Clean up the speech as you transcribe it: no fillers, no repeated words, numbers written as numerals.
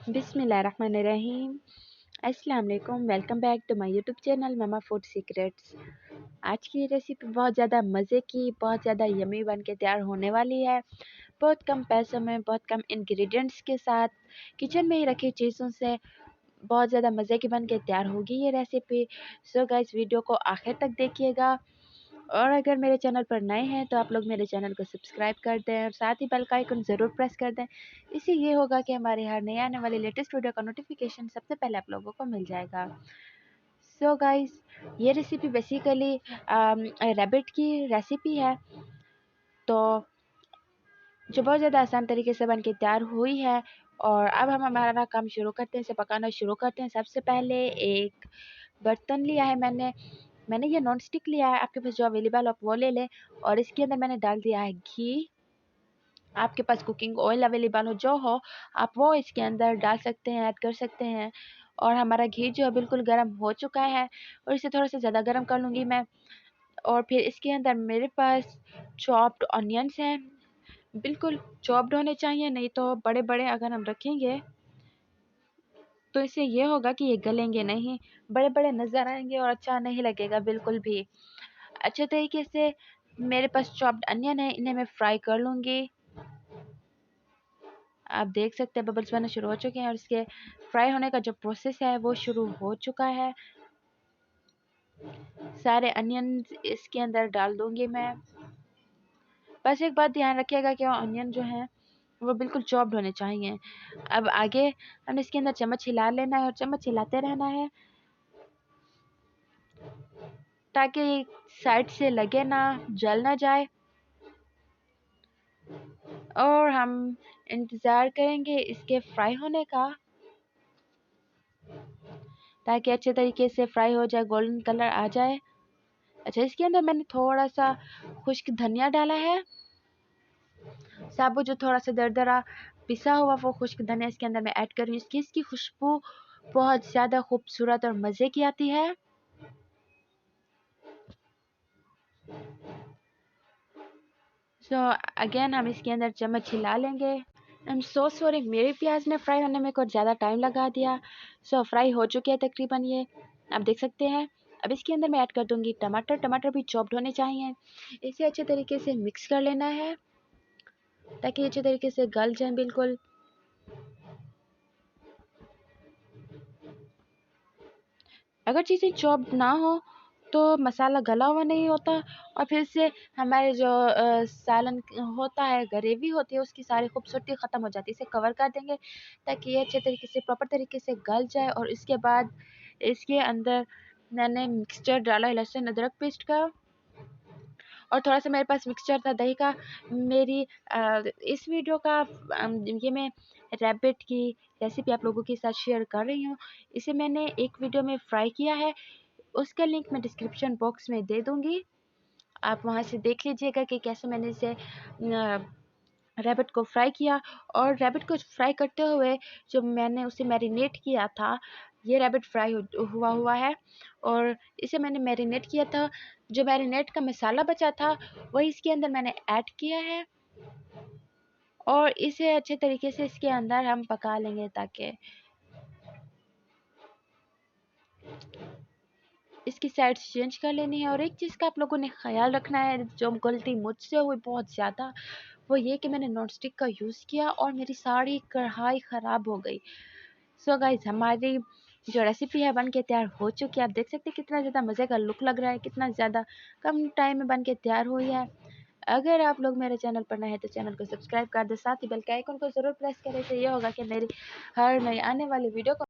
बिस्मिल्लाहिर्रहमानिर्रहीम। अस्सलाम वालेकुम। Welcome back to my YouTube channel mama food secrets. आज की रेसिपी बहुत ज़्यादा मज़े की, बहुत ज़्यादा यमी बन के तैयार होने वाली है। बहुत कम पैसों में, बहुत कम इंग्रेडिएंट्स के साथ, किचन में ही रखी चीज़ों से बहुत ज़्यादा मज़े की बन के तैयार होगी ये रेसिपी। सो गाइस, वीडियो को आखिर तक देखिएगा। और अगर मेरे चैनल पर नए हैं तो आप लोग मेरे चैनल को सब्सक्राइब कर दें और साथ ही बेल का आइकन ज़रूर प्रेस कर दें। इससे ये होगा कि हमारे हर नए आने वाली लेटेस्ट वीडियो का नोटिफिकेशन सबसे पहले आप लोगों को मिल जाएगा। सो गाइस, ये रेसिपी बेसिकली रैबिट की रेसिपी है, तो जो बहुत ज़्यादा आसान तरीके से बन के तैयार हुई है। और अब हम हमारा काम शुरू करते हैं, इसे पकाना शुरू करते हैं। सबसे पहले एक बर्तन लिया है मैंने ये नॉन स्टिक लिया है, आपके पास जो अवेलेबल आप वो ले लें। और इसके अंदर मैंने डाल दिया है घी। आपके पास कुकिंग ऑयल अवेलेबल हो जो हो, आप वो इसके अंदर डाल सकते हैं, ऐड कर सकते हैं। और हमारा घी जो है बिल्कुल गर्म हो चुका है, और इसे थोड़ा सा ज़्यादा गर्म कर लूँगी मैं। और फिर इसके अंदर मेरे पास चॉप्ड ऑनियंस हैं, बिल्कुल चॉप्ड होने चाहिए, नहीं तो बड़े बड़े अगर हम रखेंगे तो इससे ये होगा कि ये गलेंगे नहीं, बड़े बड़े नज़र आएंगे और अच्छा नहीं लगेगा बिल्कुल भी। अच्छे तरीके से मेरे पास चॉप्ड अनियन है, इन्हें मैं फ्राई कर लूँगी। आप देख सकते हैं बबल्स बनना शुरू हो चुके हैं और इसके फ्राई होने का जो प्रोसेस है वो शुरू हो चुका है। सारे अनियन इसके अंदर डाल दूँगी मैं। बस एक बात ध्यान रखिएगा कि अनियन जो हैं वो बिल्कुल चॉप्ड होने चाहिए। अब आगे हमें इसके अंदर चम्मच हिला लेना है और चम्मच हिलाते रहना है ताकि साइड से लगे ना, जल ना जाए। और हम इंतज़ार करेंगे इसके फ्राई होने का, ताकि अच्छे तरीके से फ्राई हो जाए, गोल्डन कलर आ जाए। अच्छा, इसके अंदर मैंने थोड़ा सा खुश्क धनिया डाला है, साबुत जो थोड़ा सा दरदरा पिसा हुआ वो खुश्क धनिया इसके अंदर मैं ऐड कर रही हूँ। इसकी खुशबू बहुत ज़्यादा खूबसूरत और मज़े की आती है। सो अगेन हम इसके अंदर चम्मच हिला लेंगे। आई एम सो सॉरी, मेरे प्याज ने फ्राई होने में कुछ ज़्यादा टाइम लगा दिया। सो फ्राई हो चुके हैं तकरीबन ये, आप देख सकते हैं। अब इसके अंदर मैं ऐड कर दूंगी टमाटर। टमाटर भी चॉप्ड होने चाहिए। इसे अच्छे तरीके से मिक्स कर लेना है ताकि अच्छे तरीके से गल जाए बिल्कुल। अगर चीज़ें चॉप्ड ना हो तो मसाला गला हुआ नहीं होता, और फिर से हमारे जो सालन होता है, ग्रेवी होती है, उसकी सारी खूबसूरती ख़त्म हो जाती है। इसे कवर कर देंगे ताकि ये अच्छे तरीके से प्रॉपर तरीके से गल जाए। और इसके बाद इसके अंदर मैंने मिक्सचर डाला है लहसुन अदरक पेस्ट का, और थोड़ा सा मेरे पास मिक्सचर था दही का। मेरी इस वीडियो का ये मैं रैबिट की रेसिपी आप लोगों के साथ शेयर कर रही हूँ। इसे मैंने एक वीडियो में फ्राई किया है, उसका लिंक मैं डिस्क्रिप्शन बॉक्स में दे दूँगी। आप वहाँ से देख लीजिएगा कि कैसे मैंने इसे रैबिट को फ्राई किया। और रैबिट को फ्राई करते हुए जो मैंने उसे मैरिनेट किया था, ये रैबिट फ्राई हुआ है, और इसे मैंने मैरिनेट किया था। जो मैरिनेट का मसाला बचा था वही इसके अंदर मैंने ऐड किया है, और इसे अच्छे तरीके से इसके अंदर हम पका लेंगे ताकि इसकी साइड्स चेंज कर लेनी है। और एक चीज़ का आप लोगों ने ख्याल रखना है, जो गलती मुझसे हुई बहुत ज़्यादा, वो ये कि मैंने नॉन स्टिक का यूज़ किया और मेरी सारी कढ़ाई ख़राब हो गई। सो गाइस, हमारी जो रेसिपी है बन के तैयार हो चुकी है। आप देख सकते हैं कितना ज़्यादा मज़े का लुक लग रहा है, कितना ज़्यादा कम टाइम में बन के तैयार हुई है। अगर आप लोग मेरे चैनल पर नए हैं तो चैनल को सब्सक्राइब कर दें, साथ ही बेल के आइकन को ज़रूर प्रेस करें। इससे ये होगा कि मेरी हर नई आने वाली वीडियो को